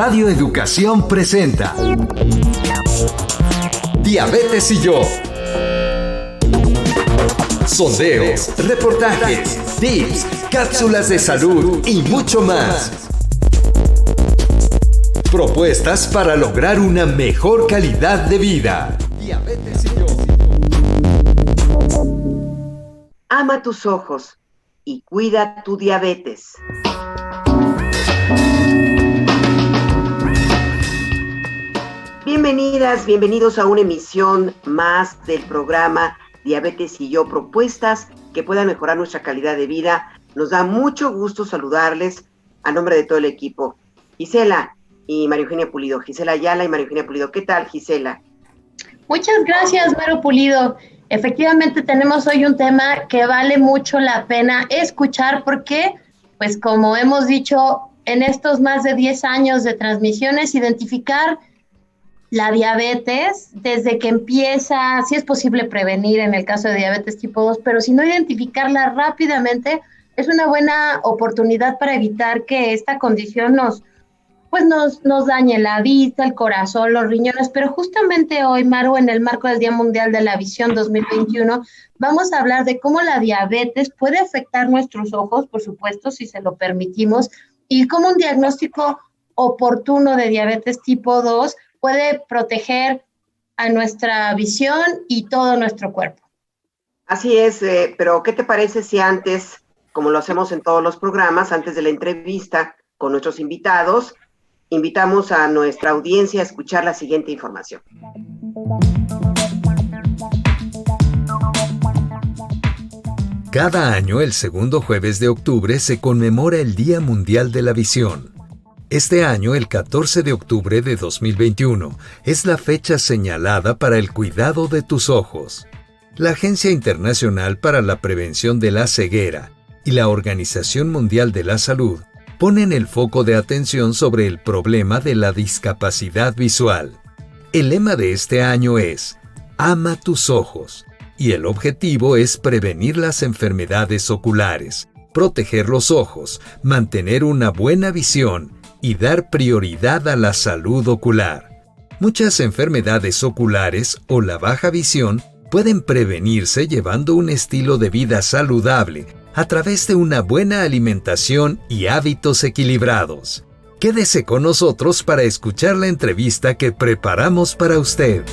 Radio Educación presenta Diabetes y yo. Sondeos, reportajes, tips, cápsulas de salud y mucho más. Propuestas para lograr una mejor calidad de vida. Diabetes y yo. Ama tus ojos y cuida tu diabetes. Bienvenidas, bienvenidos a una emisión más del programa Diabetes y yo, propuestas que puedan mejorar nuestra calidad de vida. Nos da mucho gusto saludarles a nombre de todo el equipo. Gisela y María Eugenia Pulido. Gisela Ayala y María Eugenia Pulido. ¿Qué tal, Gisela? Muchas gracias, Maru Pulido. Efectivamente, tenemos hoy un tema que vale mucho la pena escuchar porque, pues como hemos dicho en estos más de 10 años de transmisiones, identificar la diabetes desde que empieza, si es posible prevenir en el caso de diabetes tipo 2, pero si no identificarla rápidamente, es una buena oportunidad para evitar que esta condición nos dañe la vista, el corazón, los riñones. Pero justamente hoy, Maru, en el marco del Día Mundial de la Visión 2021, vamos a hablar de cómo la diabetes puede afectar nuestros ojos, por supuesto, si se lo permitimos, y cómo un diagnóstico oportuno de diabetes tipo 2 puede proteger a nuestra visión y todo nuestro cuerpo. Así es, pero ¿qué te parece si antes, como lo hacemos en todos los programas, antes de la entrevista con nuestros invitados, invitamos a nuestra audiencia a escuchar la siguiente información? Cada año, el segundo jueves de octubre, se conmemora el Día Mundial de la Visión. Este año, el 14 de octubre de 2021, es la fecha señalada para el cuidado de tus ojos. La Agencia Internacional para la Prevención de la Ceguera y la Organización Mundial de la Salud ponen el foco de atención sobre el problema de la discapacidad visual. El lema de este año es Ama tus ojos, y el objetivo es prevenir las enfermedades oculares, proteger los ojos, mantener una buena visión y dar prioridad a la salud ocular. Muchas enfermedades oculares o la baja visión pueden prevenirse llevando un estilo de vida saludable a través de una buena alimentación y hábitos equilibrados. Quédese con nosotros para escuchar la entrevista que preparamos para usted.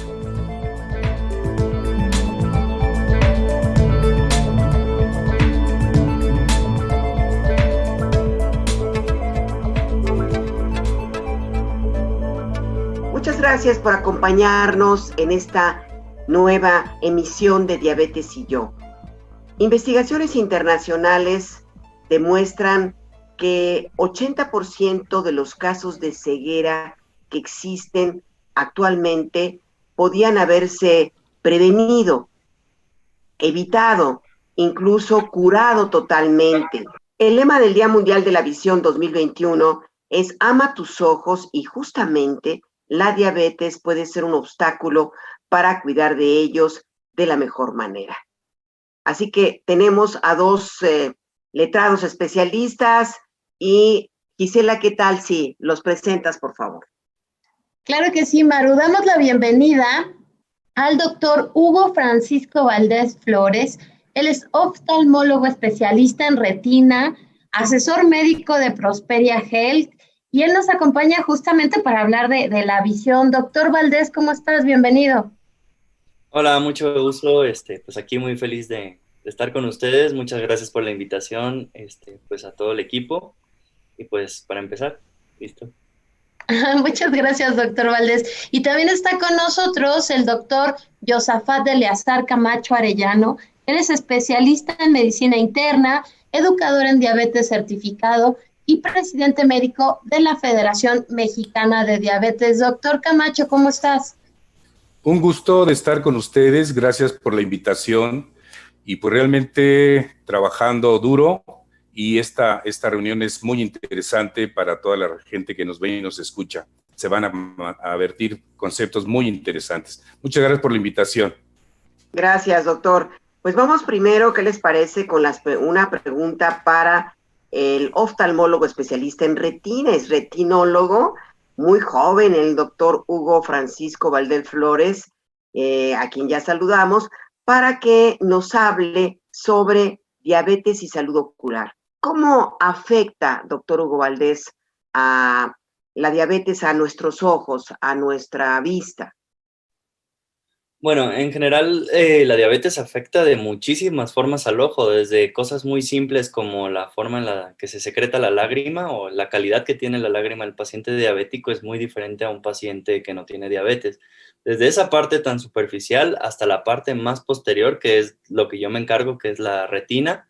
Muchas gracias por acompañarnos en esta nueva emisión de Diabetes y yo. Investigaciones internacionales demuestran que 80% de los casos de ceguera que existen actualmente podían haberse prevenido, evitado, incluso curado totalmente. El lema del Día Mundial de la Visión 2021 es Ama tus ojos, y justamente la diabetes puede ser un obstáculo para cuidar de ellos de la mejor manera. Así que tenemos a dos letrados especialistas. Y Gisela, ¿qué tal si los presentas, por favor? Claro que sí, Maru. Damos la bienvenida al doctor Hugo Francisco Valdés Flores. Él es oftalmólogo especialista en retina, asesor médico de Prosperia Health, y él nos acompaña justamente para hablar de la visión. Doctor Valdés, ¿cómo estás? Bienvenido. Hola, mucho gusto. Pues aquí muy feliz de estar con ustedes. Muchas gracias por la invitación, pues a todo el equipo. Y pues para empezar, listo. Muchas gracias, doctor Valdés. Y también está con nosotros el doctor Josafat de Eleazar Camacho Arellano. Él es especialista en medicina interna, educador en diabetes certificado y presidente médico de la Federación Mexicana de Diabetes. Doctor Camacho, ¿cómo estás? Un gusto de estar con ustedes. Gracias por la invitación y pues realmente trabajando duro. Y esta reunión es muy interesante para toda la gente que nos ve y nos escucha. Se van a vertir conceptos muy interesantes. Muchas gracias por la invitación. Gracias, doctor. Pues vamos primero, ¿qué les parece? Con una pregunta para el oftalmólogo especialista en retina, es retinólogo, muy joven, el doctor Hugo Francisco Valdés Flores, a quien ya saludamos, para que nos hable sobre diabetes y salud ocular. ¿Cómo afecta, doctor Hugo Valdés, a la diabetes a nuestros ojos, a nuestra vista? Bueno, en general la diabetes afecta de muchísimas formas al ojo, desde cosas muy simples como la forma en la que se secreta la lágrima o la calidad que tiene la lágrima del paciente diabético es muy diferente a un paciente que no tiene diabetes. Desde esa parte tan superficial hasta la parte más posterior, que es lo que yo me encargo, que es la retina.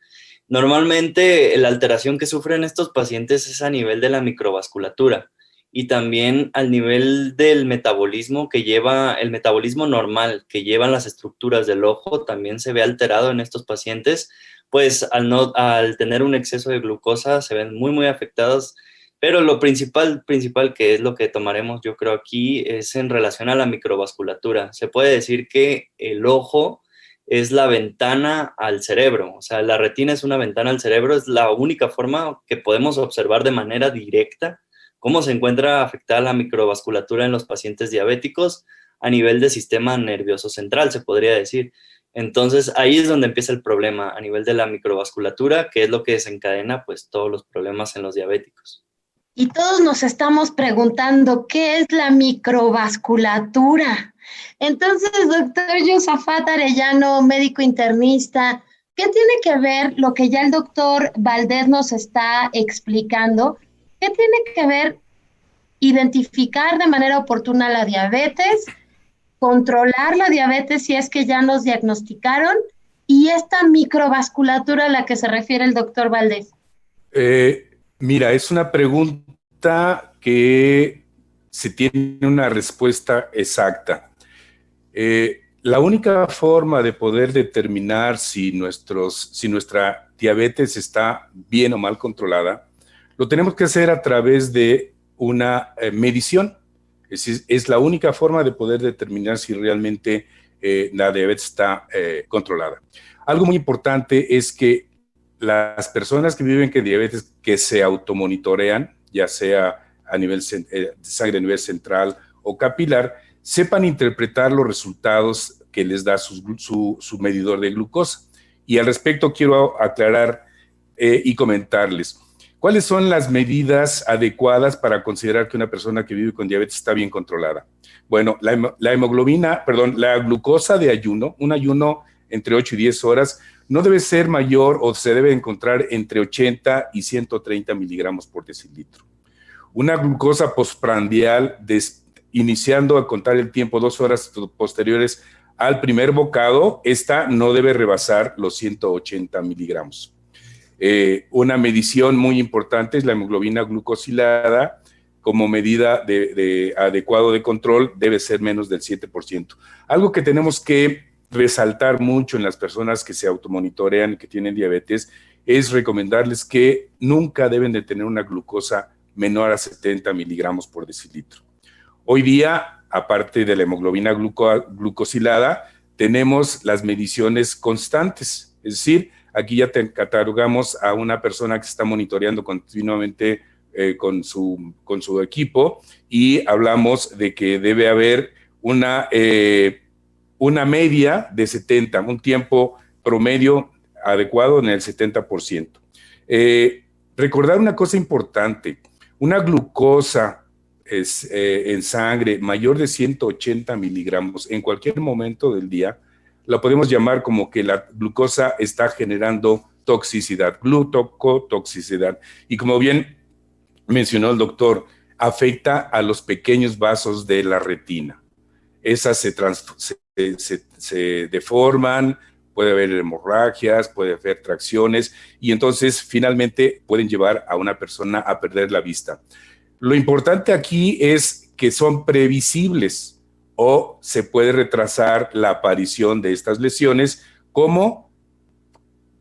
Normalmente la alteración que sufren estos pacientes es a nivel de la microvasculatura y también al nivel del metabolismo que lleva, el metabolismo normal que llevan las estructuras del ojo también se ve alterado en estos pacientes, pues al tener un exceso de glucosa se ven muy afectados, pero lo principal que es lo que tomaremos yo creo aquí es en relación a la microvasculatura. Se puede decir que el ojo es la ventana al cerebro, o sea, la retina es una ventana al cerebro, es la única forma que podemos observar de manera directa cómo se encuentra afectada la microvasculatura en los pacientes diabéticos a nivel del sistema nervioso central, se podría decir. Entonces, ahí es donde empieza el problema a nivel de la microvasculatura, que es lo que desencadena pues todos los problemas en los diabéticos. Y todos nos estamos preguntando, ¿qué es la microvasculatura? Entonces, doctor Josafat Arellano, médico internista, ¿qué tiene que ver lo que ya el doctor Valdés nos está explicando? ¿Qué tiene que ver identificar de manera oportuna la diabetes, controlar la diabetes si es que ya nos diagnosticaron, y esta microvasculatura a la que se refiere el doctor Valdés? Mira, es una pregunta que se tiene una respuesta exacta. La única forma de poder determinar si nuestra diabetes está bien o mal controlada, lo tenemos que hacer a través de una medición. Es la única forma de poder determinar si realmente la diabetes está controlada. Algo muy importante es que las personas que viven con diabetes que se automonitorean, ya sea a nivel sangre a nivel central o capilar, sepan interpretar los resultados que les da su medidor de glucosa. Y al respecto quiero aclarar y comentarles cuáles son las medidas adecuadas para considerar que una persona que vive con diabetes está bien controlada. Bueno, la glucosa de ayuno, un ayuno entre 8 y 10 horas, no debe ser mayor o se debe encontrar entre 80 y 130 miligramos por decilitro. Una glucosa postprandial, iniciando a contar el tiempo 2 horas posteriores al primer bocado, esta no debe rebasar los 180 miligramos. Una medición muy importante es la hemoglobina glucosilada. Como medida de adecuado de control debe ser menos del 7%. Algo que tenemos que resaltar mucho en las personas que se automonitorean y que tienen diabetes es recomendarles que nunca deben de tener una glucosa menor a 70 miligramos por decilitro. Hoy día, aparte de la hemoglobina glucosilada, tenemos las mediciones constantes, es decir, aquí ya catalogamos a una persona que se está monitoreando continuamente con su equipo y hablamos de que debe haber una media de 70, un tiempo promedio adecuado en el 70%. Recordar una cosa importante, una glucosa en sangre mayor de 180 miligramos en cualquier momento del día, la podemos llamar como que la glucosa está generando toxicidad, glucotoxicidad. Y como bien mencionó el doctor, afecta a los pequeños vasos de la retina. Esas se deforman, puede haber hemorragias, puede haber tracciones y entonces finalmente pueden llevar a una persona a perder la vista. Lo importante aquí es que son previsibles o se puede retrasar la aparición de estas lesiones como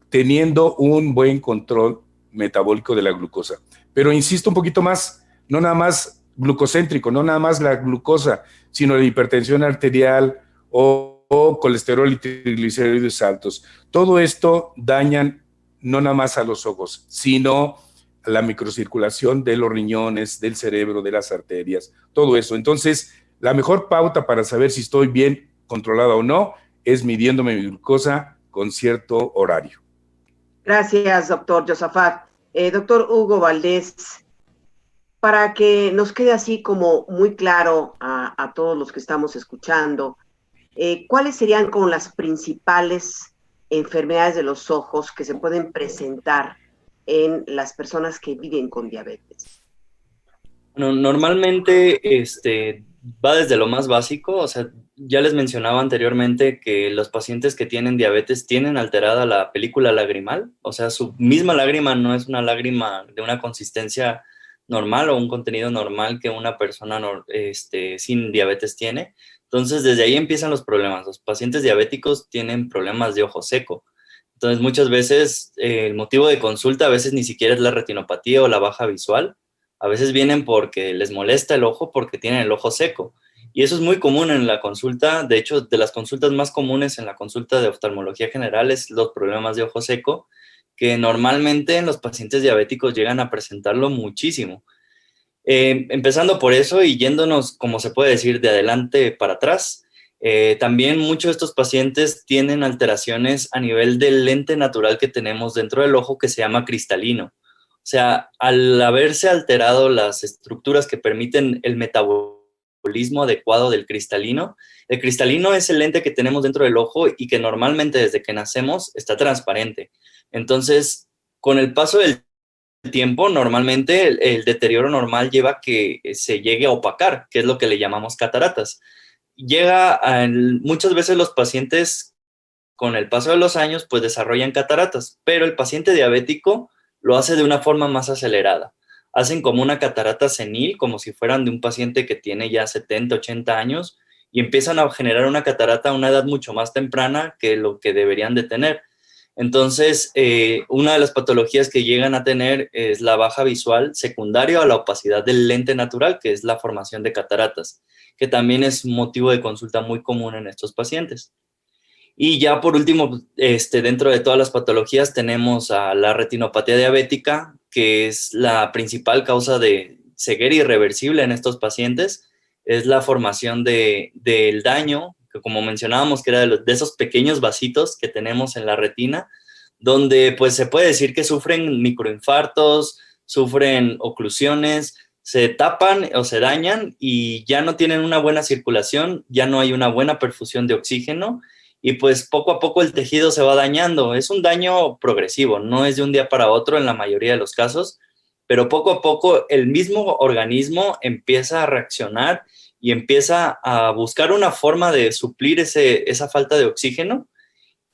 teniendo un buen control metabólico de la glucosa. Pero insisto un poquito más, no nada más glucocéntrico, no nada más la glucosa, sino la hipertensión arterial o colesterol y triglicéridos altos. Todo esto dañan no nada más a los ojos, sino la microcirculación de los riñones, del cerebro, de las arterias, todo eso. Entonces, la mejor pauta para saber si estoy bien controlada o no es midiéndome mi glucosa con cierto horario. Gracias, doctor Josafat. Doctor Hugo Valdés, para que nos quede así como muy claro a todos los que estamos escuchando, ¿cuáles serían como las principales enfermedades de los ojos que se pueden presentar en las personas que viven con diabetes? Bueno, normalmente va desde lo más básico, o sea, ya les mencionaba anteriormente que los pacientes que tienen diabetes tienen alterada la película lagrimal, o sea, su misma lágrima no es una lágrima de una consistencia normal o un contenido normal que una persona sin diabetes tiene. Entonces, desde ahí empiezan los problemas. Los pacientes diabéticos tienen problemas de ojo seco. Entonces, muchas veces el motivo de consulta a veces ni siquiera es la retinopatía o la baja visual. A veces vienen porque les molesta el ojo porque tienen el ojo seco. Y eso es muy común en la consulta. De hecho, de las consultas más comunes en la consulta de oftalmología general es los problemas de ojo seco, que normalmente en los pacientes diabéticos llegan a presentarlo muchísimo. Empezando por eso y yéndonos, como se puede decir, de adelante para atrás, también muchos de estos pacientes tienen alteraciones a nivel del lente natural que tenemos dentro del ojo que se llama cristalino. O sea, al haberse alterado las estructuras que permiten el metabolismo adecuado del cristalino, el cristalino es el lente que tenemos dentro del ojo y que normalmente desde que nacemos está transparente. Entonces, con el paso del tiempo, normalmente el deterioro normal lleva a que se llegue a opacar, que es lo que le llamamos cataratas. Muchas veces los pacientes con el paso de los años pues desarrollan cataratas, pero el paciente diabético lo hace de una forma más acelerada. Hacen como una catarata senil, como si fueran de un paciente que tiene ya 70, 80 años y empiezan a generar una catarata a una edad mucho más temprana que lo que deberían de tener. Entonces, una de las patologías que llegan a tener es la baja visual secundaria a la opacidad del lente natural, que es la formación de cataratas, que también es motivo de consulta muy común en estos pacientes. Y ya por último, dentro de todas las patologías tenemos a la retinopatía diabética, que es la principal causa de ceguera irreversible en estos pacientes. Es la formación del daño, que como mencionábamos, que era de esos pequeños vasitos que tenemos en la retina, donde pues se puede decir que sufren microinfartos, sufren oclusiones, se tapan o se dañan y ya no tienen una buena circulación, ya no hay una buena perfusión de oxígeno y pues poco a poco el tejido se va dañando. Es un daño progresivo, no es de un día para otro en la mayoría de los casos, pero poco a poco el mismo organismo empieza a reaccionar y empieza a buscar una forma de suplir esa falta de oxígeno,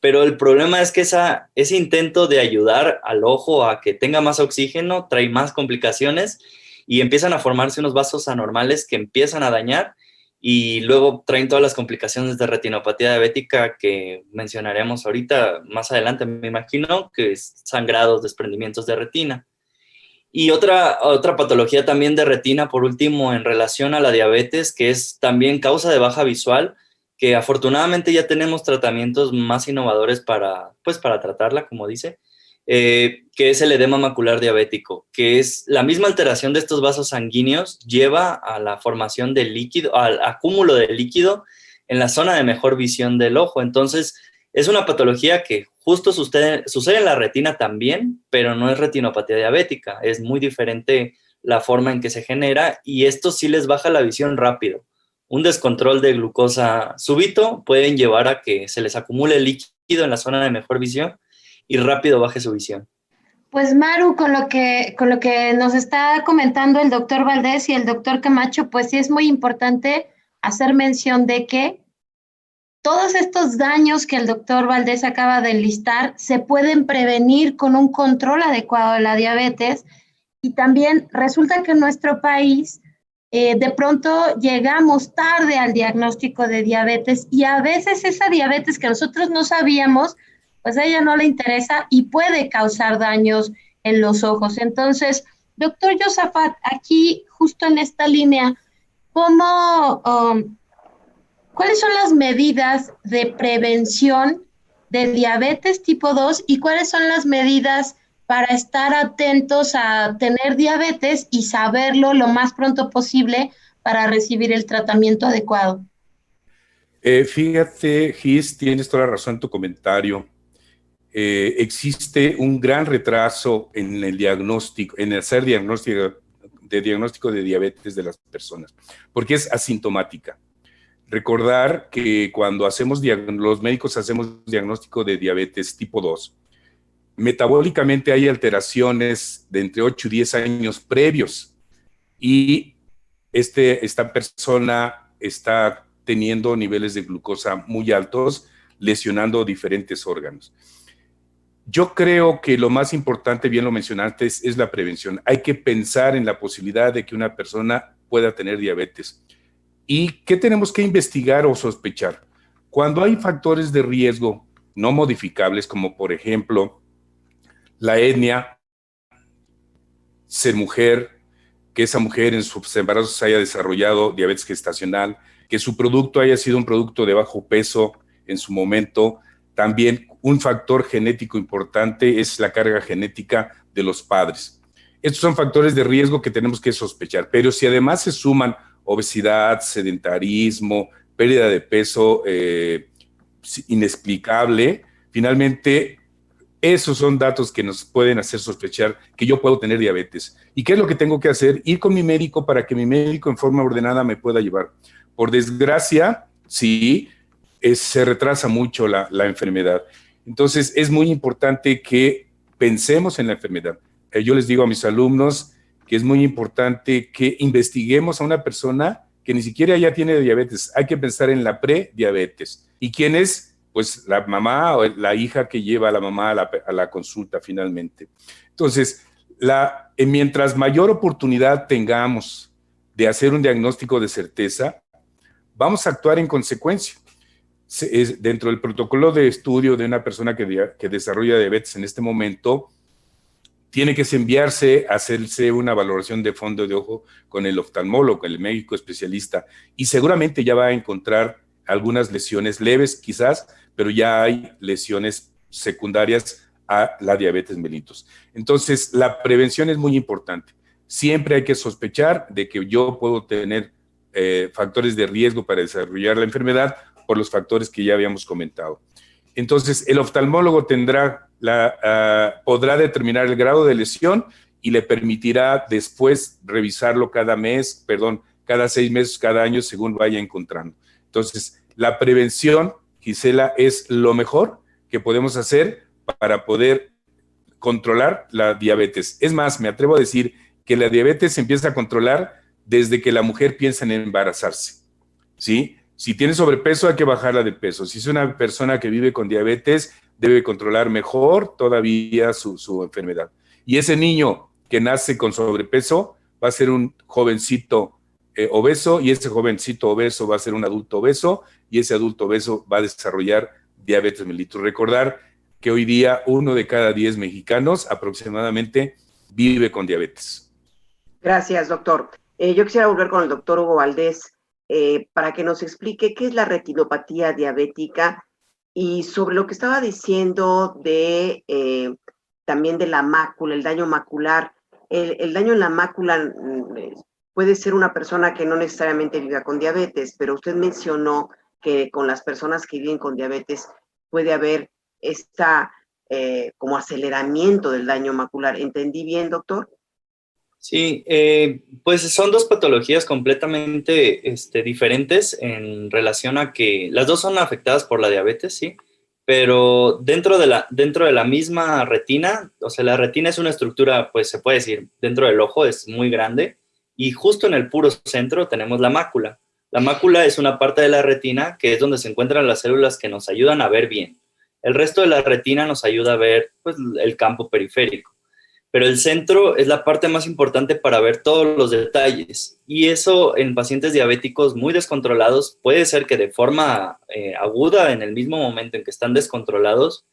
pero el problema es que ese intento de ayudar al ojo a que tenga más oxígeno trae más complicaciones y empiezan a formarse unos vasos anormales que empiezan a dañar y luego traen todas las complicaciones de retinopatía diabética que mencionaremos ahorita más adelante, me imagino, que es sangrados, desprendimientos de retina. Y otra patología también de retina, por último, en relación a la diabetes, que es también causa de baja visual, que afortunadamente ya tenemos tratamientos más innovadores para tratarla, como dice, que es el edema macular diabético, que es la misma alteración de estos vasos sanguíneos, lleva a la formación de líquido, al acúmulo de líquido en la zona de mejor visión del ojo. Entonces, es una patología que justo sucede en la retina también, pero no es retinopatía diabética. Es muy diferente la forma en que se genera y esto sí les baja la visión rápido. Un descontrol de glucosa súbito pueden llevar a que se les acumule líquido en la zona de mejor visión y rápido baje su visión. Pues Maru, con lo que nos está comentando el doctor Valdés y el doctor Camacho, pues sí es muy importante hacer mención de que todos estos daños que el doctor Valdés acaba de enlistar se pueden prevenir con un control adecuado de la diabetes y también resulta que en nuestro país de pronto llegamos tarde al diagnóstico de diabetes y a veces esa diabetes que nosotros no sabíamos, pues a ella no le interesa y puede causar daños en los ojos. Entonces, doctor Josafat, aquí justo en esta línea, ¿cuáles son las medidas de prevención de diabetes tipo 2 y cuáles son las medidas para estar atentos a tener diabetes y saberlo lo más pronto posible para recibir el tratamiento adecuado? Fíjate, Gis, tienes toda la razón en tu comentario. Existe un gran retraso en el diagnóstico, en el hacer diagnóstico de diabetes de las personas, porque es asintomática. Recordar que cuando los médicos hacemos diagnóstico de diabetes tipo 2, metabólicamente hay alteraciones de entre 8 y 10 años previos y esta persona está teniendo niveles de glucosa muy altos, lesionando diferentes órganos. Yo creo que lo más importante, bien lo mencionaste, es la prevención. Hay que pensar en la posibilidad de que una persona pueda tener diabetes. ¿Y qué tenemos que investigar o sospechar? Cuando hay factores de riesgo no modificables, como por ejemplo la etnia, ser mujer, que esa mujer en sus embarazos haya desarrollado diabetes gestacional, que su producto haya sido un producto de bajo peso en su momento. También un factor genético importante es la carga genética de los padres. Estos son factores de riesgo que tenemos que sospechar, pero si además se suman obesidad, sedentarismo, pérdida de peso inexplicable, finalmente esos son datos que nos pueden hacer sospechar que yo puedo tener diabetes. ¿Y qué es lo que tengo que hacer? Ir con mi médico para que mi médico en forma ordenada me pueda llevar. Por desgracia, sí, se retrasa mucho la enfermedad. Entonces, es muy importante que pensemos en la enfermedad. Yo les digo a mis alumnos que es muy importante que investiguemos a una persona que ni siquiera ya tiene diabetes. Hay que pensar en la prediabetes. ¿Y quién es? Pues la mamá o la hija que lleva a la mamá a la consulta finalmente. Entonces, mientras mayor oportunidad tengamos de hacer un diagnóstico de certeza, vamos a actuar en consecuencia. Dentro del protocolo de estudio de una persona que desarrolla diabetes en este momento, tiene que enviarse a hacerse una valoración de fondo de ojo con el oftalmólogo, con el médico especialista, y seguramente ya va a encontrar algunas lesiones leves quizás, pero ya hay lesiones secundarias a la diabetes mellitus. Entonces, la prevención es muy importante. Siempre hay que sospechar de que yo puedo tener factores de riesgo para desarrollar la enfermedad por los factores que ya habíamos comentado. Entonces, el oftalmólogo podrá determinar el grado de lesión y le permitirá después revisarlo cada 6 meses, cada año, según vaya encontrando. Entonces, la prevención, Gisela, es lo mejor que podemos hacer para poder controlar la diabetes. Es más, me atrevo a decir que la diabetes se empieza a controlar desde que la mujer piensa en embarazarse, ¿sí? Si tiene sobrepeso, hay que bajarla de peso. Si es una persona que vive con diabetes, debe controlar mejor todavía su enfermedad. Y ese niño que nace con sobrepeso va a ser un jovencito obeso, y ese jovencito obeso va a ser un adulto obeso, y ese adulto obeso va a desarrollar diabetes mellitus. Recordar que hoy día 1 de cada 10 mexicanos aproximadamente vive con diabetes. Gracias, doctor. Yo quisiera volver con el doctor Hugo Valdés para que nos explique qué es la retinopatía diabética y sobre lo que estaba diciendo de también de la mácula, el daño macular. El daño en la mácula puede ser una persona que no necesariamente viva con diabetes, pero usted mencionó que con las personas que viven con diabetes puede haber como aceleramiento del daño macular. ¿Entendí bien, doctor? Sí, pues son dos patologías completamente diferentes en relación a que las dos son afectadas por la diabetes, sí, pero dentro de la misma retina, o sea, la retina es una estructura, pues se puede decir, dentro del ojo es muy grande, y justo en el puro centro tenemos la mácula. La mácula es una parte de la retina que es donde se encuentran las células que nos ayudan a ver bien. El resto de la retina nos ayuda a ver, pues, el campo periférico. Pero el centro es la parte más importante para ver todos los detalles. Y eso en pacientes diabéticos muy descontrolados puede ser que de forma aguda, en el mismo momento en que están descontrolados,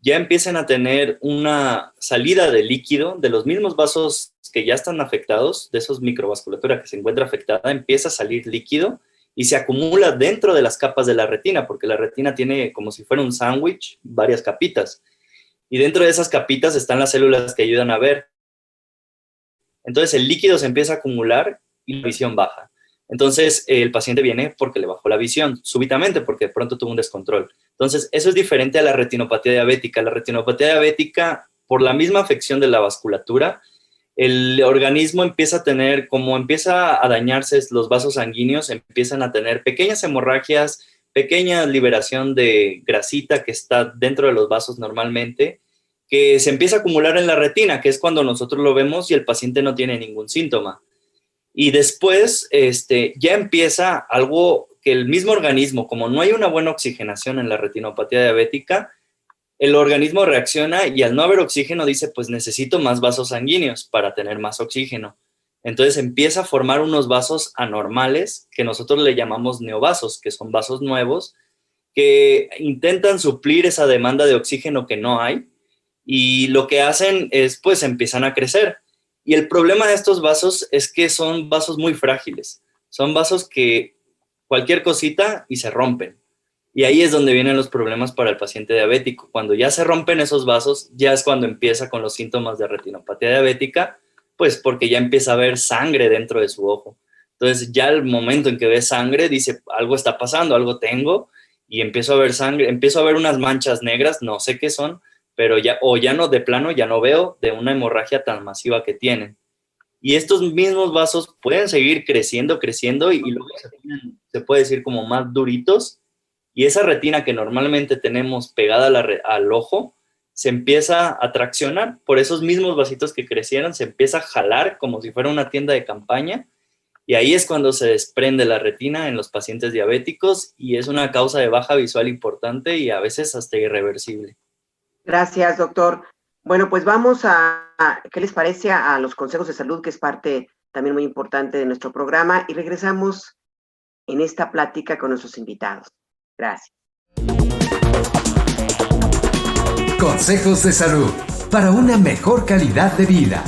ya empiecen a tener una salida de líquido de los mismos vasos que ya están afectados, de esos microvasculatura que se encuentra afectada, empieza a salir líquido y se acumula dentro de las capas de la retina, porque la retina tiene como si fuera un sándwich, varias capitas. y dentro de esas capitas están las células que ayudan a ver. Entonces el líquido se empieza a acumular y la visión baja. Entonces el paciente viene porque le bajó la visión súbitamente, porque de pronto tuvo un descontrol. Entonces eso es diferente a la retinopatía diabética. La retinopatía diabética, por la misma afección de la vasculatura, el organismo empieza a dañarse los vasos sanguíneos, empiezan a tener pequeñas hemorragias, pequeña liberación de grasita que está dentro de los vasos normalmente, que se empieza a acumular en la retina, que es cuando nosotros lo vemos y el paciente no tiene ningún síntoma. Y después ya empieza algo que el mismo organismo, como no hay una buena oxigenación en la retinopatía diabética, el organismo reacciona y al no haber oxígeno dice, pues necesito más vasos sanguíneos para tener más oxígeno. Entonces empieza a formar unos vasos anormales que nosotros le llamamos neovasos, que son vasos nuevos que intentan suplir esa demanda de oxígeno que no hay, y lo que hacen es, pues, empiezan a crecer. Y el problema de estos vasos es que son vasos muy frágiles. Son vasos que cualquier cosita y se rompen. Y ahí es donde vienen los problemas para el paciente diabético. Cuando ya se rompen esos vasos, ya es cuando empieza con los síntomas de retinopatía diabética, pues porque ya empieza a ver sangre dentro de su ojo. Entonces ya al momento en que ve sangre, dice, algo está pasando, algo tengo, y empiezo a ver sangre, empiezo a ver unas manchas negras, no sé qué son, pero ya no, de plano, ya no veo de una hemorragia tan masiva que tienen. Y estos mismos vasos pueden seguir creciendo, y luego se puede decir como más duritos, y esa retina que normalmente tenemos pegada al ojo, se empieza a traccionar por esos mismos vasitos que crecieron, se empieza a jalar como si fuera una tienda de campaña, y ahí es cuando se desprende la retina en los pacientes diabéticos, y es una causa de baja visual importante y a veces hasta irreversible. Gracias, doctor. Bueno, pues vamos ¿qué les parece a los consejos de salud, que es parte también muy importante de nuestro programa? Y regresamos en esta plática con nuestros invitados. Gracias. Consejos de salud para una mejor calidad de vida.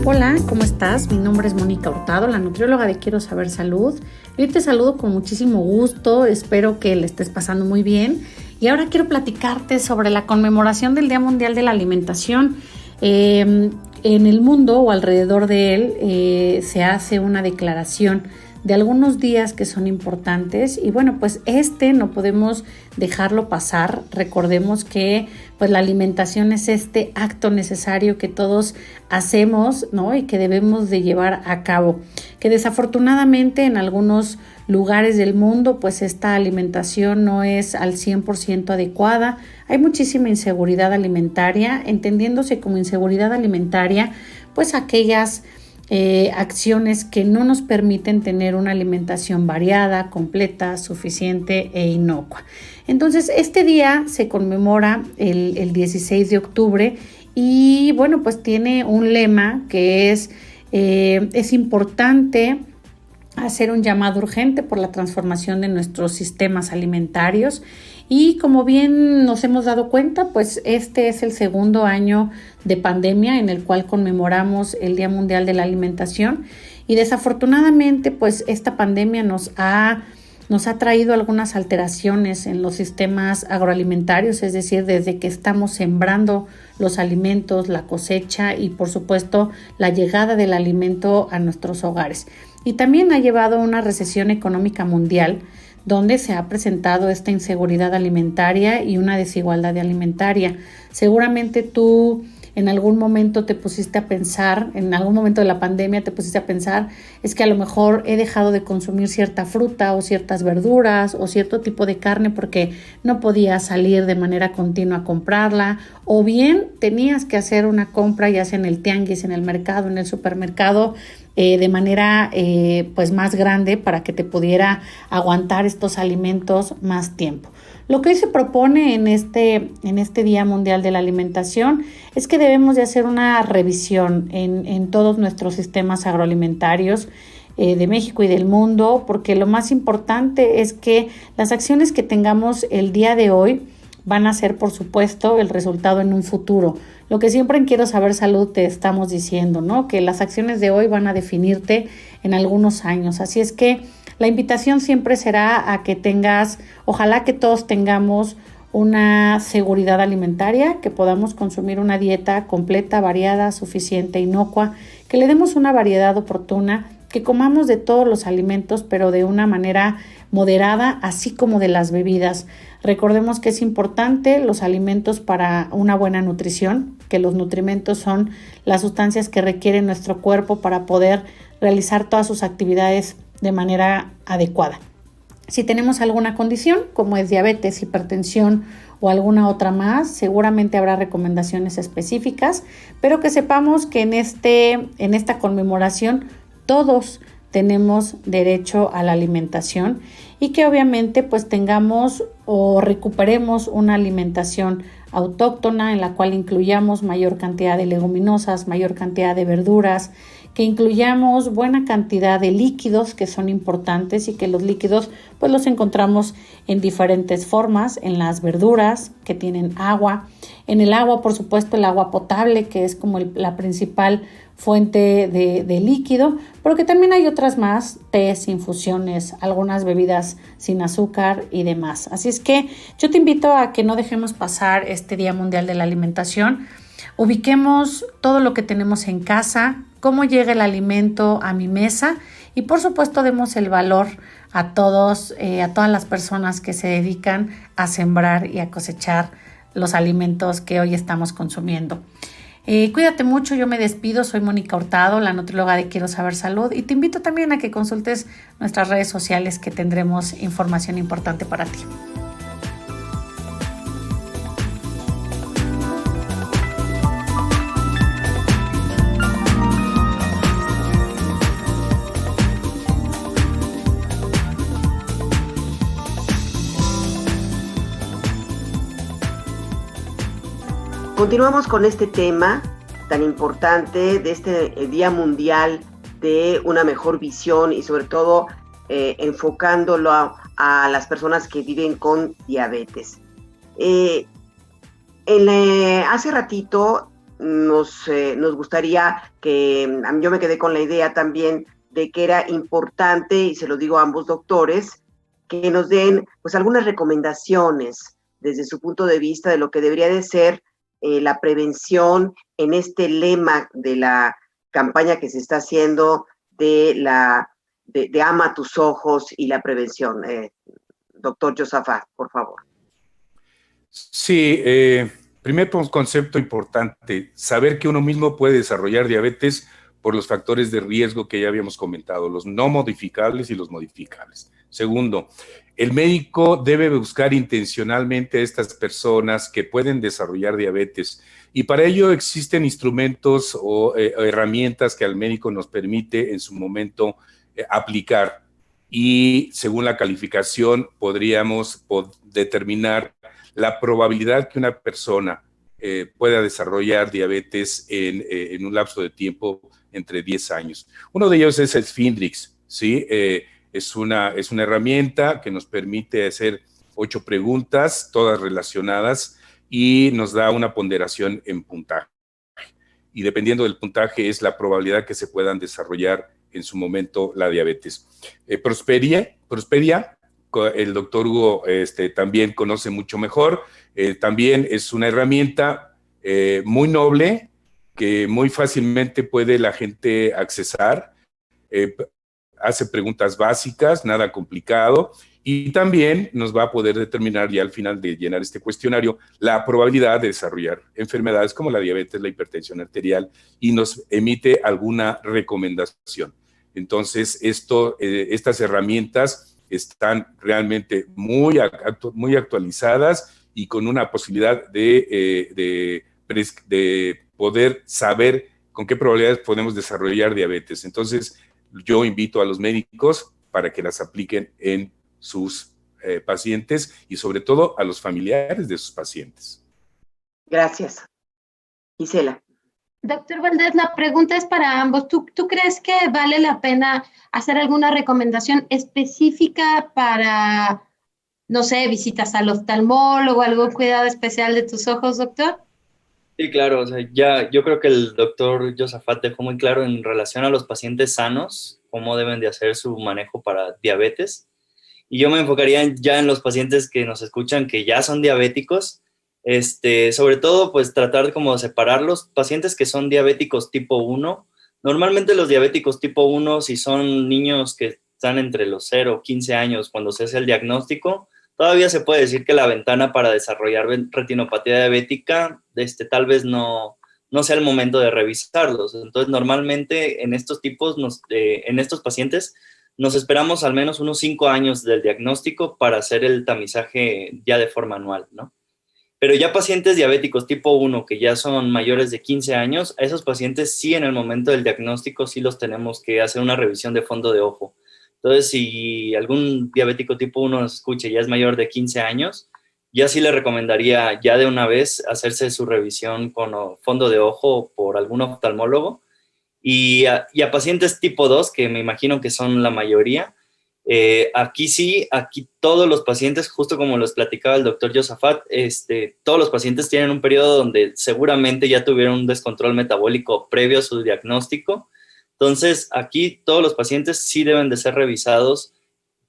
Hola, ¿cómo estás? Mi nombre es Mónica Hurtado, la nutrióloga de Quiero Saber Salud. Hoy te saludo con muchísimo gusto, espero que le estés pasando muy bien. Y ahora quiero platicarte sobre la conmemoración del Día Mundial de la Alimentación. En el mundo o alrededor de él se hace una declaración de algunos días que son importantes y bueno, pues no podemos dejarlo pasar. Recordemos que pues la alimentación es este acto necesario que todos hacemos, ¿no? Y que debemos de llevar a cabo, que desafortunadamente en algunos lugares del mundo pues esta alimentación no es al 100% adecuada. Hay muchísima inseguridad alimentaria, entendiéndose como inseguridad alimentaria pues aquellas acciones que no nos permiten tener una alimentación variada, completa, suficiente e inocua. Entonces, este día se conmemora el 16 de octubre y bueno, pues tiene un lema que es importante hacer un llamado urgente por la transformación de nuestros sistemas alimentarios. Y como bien nos hemos dado cuenta, pues este es el segundo año de pandemia en el cual conmemoramos el Día Mundial de la Alimentación y desafortunadamente pues esta pandemia nos ha traído algunas alteraciones en los sistemas agroalimentarios, es decir, desde que estamos sembrando los alimentos, la cosecha y por supuesto la llegada del alimento a nuestros hogares. Y también ha llevado a una recesión económica mundial donde se ha presentado esta inseguridad alimentaria y una desigualdad alimentaria. Seguramente tú en algún momento te pusiste a pensar, en algún momento de la pandemia te pusiste a pensar, es que a lo mejor he dejado de consumir cierta fruta o ciertas verduras o cierto tipo de carne porque no podía salir de manera continua a comprarla, o bien tenías que hacer una compra ya sea en el tianguis, en el mercado, en el supermercado, de manera pues más grande para que te pudiera aguantar estos alimentos más tiempo. Lo que hoy se propone en este Día Mundial de la Alimentación es que debemos de hacer una revisión en todos nuestros sistemas agroalimentarios de México y del mundo, porque lo más importante es que las acciones que tengamos el día de hoy van a ser, por supuesto, el resultado en un futuro. Lo que siempre en Quiero Saber Salud te estamos diciendo, ¿no? Que las acciones de hoy van a definirte en algunos años. Así es que la invitación siempre será a que tengas, ojalá que todos tengamos una seguridad alimentaria, que podamos consumir una dieta completa, variada, suficiente, inocua, que le demos una variedad oportuna, que comamos de todos los alimentos, pero de una manera moderada, así como de las bebidas. Recordemos que es importante los alimentos para una buena nutrición, que los nutrimentos son las sustancias que requiere nuestro cuerpo para poder realizar todas sus actividades de manera adecuada. Si tenemos alguna condición, como es diabetes, hipertensión o alguna otra más, seguramente habrá recomendaciones específicas, pero que sepamos que en esta conmemoración todos tenemos derecho a la alimentación y que obviamente pues tengamos o recuperemos una alimentación autóctona en la cual incluyamos mayor cantidad de leguminosas, mayor cantidad de verduras, que incluyamos buena cantidad de líquidos que son importantes y que los líquidos pues los encontramos en diferentes formas, en las verduras que tienen agua, en el agua por supuesto el agua potable que es como la principal fuente de líquido, pero que también hay otras más, tés, infusiones, algunas bebidas sin azúcar y demás. Así es que yo te invito a que no dejemos pasar este Día Mundial de la Alimentación. Ubiquemos todo lo que tenemos en casa, cómo llega el alimento a mi mesa y por supuesto demos el valor a todas las personas que se dedican a sembrar y a cosechar los alimentos que hoy estamos consumiendo. Cuídate mucho, yo me despido, soy Mónica Hurtado, la nutrióloga de Quiero Saber Salud y te invito también a que consultes nuestras redes sociales que tendremos información importante para ti. Continuamos con este tema tan importante de este Día Mundial de una mejor visión y sobre todo enfocándolo a las personas que viven con diabetes. Hace ratito nos gustaría que, yo me quedé con la idea también de que era importante, y se lo digo a ambos doctores, que nos den pues algunas recomendaciones desde su punto de vista de lo que debería de ser la prevención en este lema de la campaña que se está haciendo de Ama tus ojos y la prevención. Doctor Josafat, por favor. Sí, primer concepto importante, saber que uno mismo puede desarrollar diabetes por los factores de riesgo que ya habíamos comentado, los no modificables y los modificables. Segundo, el médico debe buscar intencionalmente a estas personas que pueden desarrollar diabetes y para ello existen instrumentos o herramientas que al médico nos permite en su momento aplicar y según la calificación podríamos determinar la probabilidad que una persona pueda desarrollar diabetes en un lapso de tiempo entre 10 años. Uno de ellos es el Sfindrix, ¿sí? Es una herramienta que nos permite hacer 8 preguntas, todas relacionadas, y nos da una ponderación en puntaje. Y dependiendo del puntaje es la probabilidad que se puedan desarrollar en su momento la diabetes. Prosperia, el doctor Hugo también conoce mucho mejor. También es una herramienta muy noble que muy fácilmente puede la gente accesar. Hace preguntas básicas, nada complicado, y también nos va a poder determinar ya al final de llenar este cuestionario la probabilidad de desarrollar enfermedades como la diabetes, la hipertensión arterial, y nos emite alguna recomendación. Entonces, estas herramientas están realmente muy actualizadas y con una posibilidad de poder saber con qué probabilidades podemos desarrollar diabetes. Entonces, yo invito a los médicos para que las apliquen en sus pacientes y sobre todo a los familiares de sus pacientes. Gracias. Gisela. Doctor Valdés, la pregunta es para ambos. ¿Tú crees que vale la pena hacer alguna recomendación específica para no sé, visitas al oftalmólogo, algún cuidado especial de tus ojos, doctor? Sí, claro, o sea, ya yo creo que el doctor Josafat dejó muy claro en relación a los pacientes sanos cómo deben de hacer su manejo para diabetes. Y yo me enfocaría ya en los pacientes que nos escuchan que ya son diabéticos, sobre todo pues tratar como de separar los pacientes que son diabéticos tipo 1. Normalmente los diabéticos tipo 1, si son niños que están entre los 0 o 15 años cuando se hace el diagnóstico, todavía se puede decir que la ventana para desarrollar retinopatía diabética tal vez no sea el momento de revisarlos. Entonces, normalmente en estos tipos, en estos pacientes, nos esperamos al menos unos 5 años del diagnóstico para hacer el tamizaje ya de forma anual, ¿no? Pero ya pacientes diabéticos tipo 1 que ya son mayores de 15 años, a esos pacientes sí en el momento del diagnóstico sí los tenemos que hacer una revisión de fondo de ojo. Entonces, si algún diabético tipo 1 nos escucha y ya es mayor de 15 años, ya sí le recomendaría ya de una vez hacerse su revisión con fondo de ojo por algún oftalmólogo. Y a pacientes tipo 2, que me imagino que son la mayoría, aquí todos los pacientes, justo como los platicaba el doctor Josafat, todos los pacientes tienen un periodo donde seguramente ya tuvieron un descontrol metabólico previo a su diagnóstico. Entonces, aquí todos los pacientes sí deben de ser revisados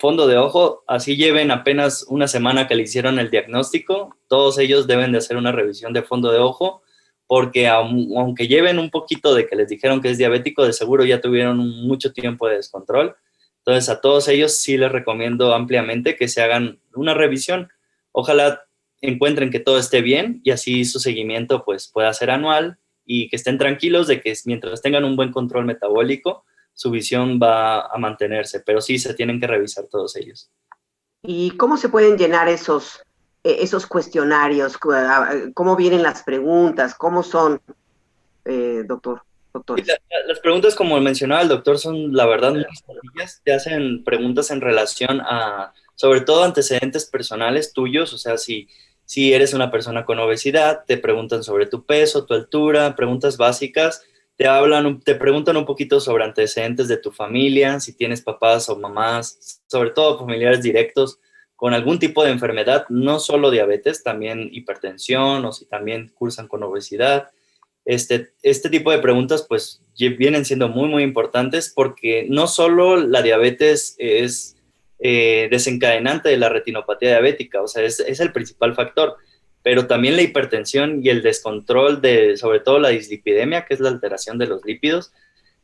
fondo de ojo, así lleven apenas una semana que le hicieron el diagnóstico, todos ellos deben de hacer una revisión de fondo de ojo, porque aunque lleven un poquito de que les dijeron que es diabético, de seguro ya tuvieron mucho tiempo de descontrol. Entonces, a todos ellos sí les recomiendo ampliamente que se hagan una revisión. Ojalá encuentren que todo esté bien y así su seguimiento pues pueda ser anual y que estén tranquilos de que mientras tengan un buen control metabólico, su visión va a mantenerse, pero sí se tienen que revisar todos ellos. ¿Y cómo se pueden llenar esos cuestionarios? ¿Cómo vienen las preguntas? ¿Cómo son, doctores? Las preguntas, como mencionaba el doctor, son la verdad muy sencillas. Te hacen preguntas en relación a, sobre todo, antecedentes personales tuyos, o sea, si eres una persona con obesidad, te preguntan sobre tu peso, tu altura, preguntas básicas. Te preguntan un poquito sobre antecedentes de tu familia, si tienes papás o mamás, sobre todo familiares directos con algún tipo de enfermedad, no solo diabetes, también hipertensión o si también cursan con obesidad. Este tipo de preguntas pues vienen siendo muy, muy importantes porque no solo la diabetes es desencadenante de la retinopatía diabética, o sea, es el principal factor, pero también la hipertensión y el descontrol de, sobre todo la dislipidemia, que es la alteración de los lípidos,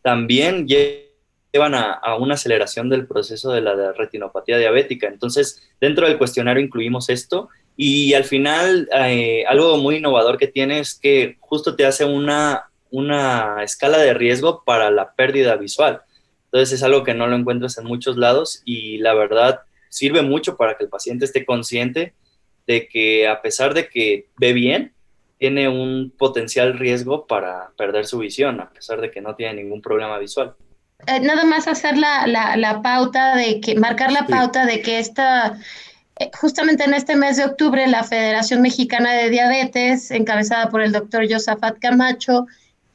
también llevan a una aceleración del proceso de la retinopatía diabética. Entonces, dentro del cuestionario incluimos esto y al final algo muy innovador que tiene es que justo te hace una escala de riesgo para la pérdida visual. Entonces, es algo que no lo encuentras en muchos lados y la verdad sirve mucho para que el paciente esté consciente de que a pesar de que ve bien, tiene un potencial riesgo para perder su visión, a pesar de que no tiene ningún problema visual. Nada más hacer la pauta de que, marcar la pauta de que justamente en este mes de octubre, la Federación Mexicana de Diabetes, encabezada por el doctor Josafat Camacho,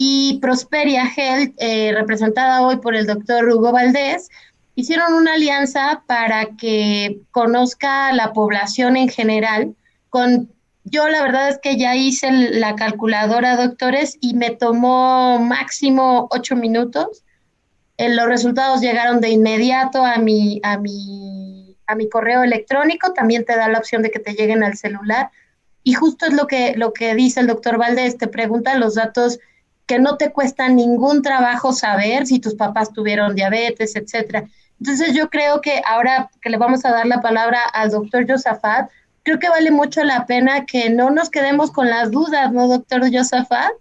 y Prosperia Health, representada hoy por el doctor Hugo Valdés, hicieron una alianza para que conozca la población en general. Yo la verdad es que ya hice la calculadora, doctores, y me tomó máximo 8 minutos. Los resultados llegaron de inmediato a mi correo electrónico, también te da la opción de que te lleguen al celular. Y justo es lo que dice el doctor Valdés, te pregunta los datos que no te cuesta ningún trabajo saber, si tus papás tuvieron diabetes, etcétera. Entonces yo creo que ahora que le vamos a dar la palabra al doctor Josafat, creo que vale mucho la pena que no nos quedemos con las dudas, ¿no, doctor Josafat?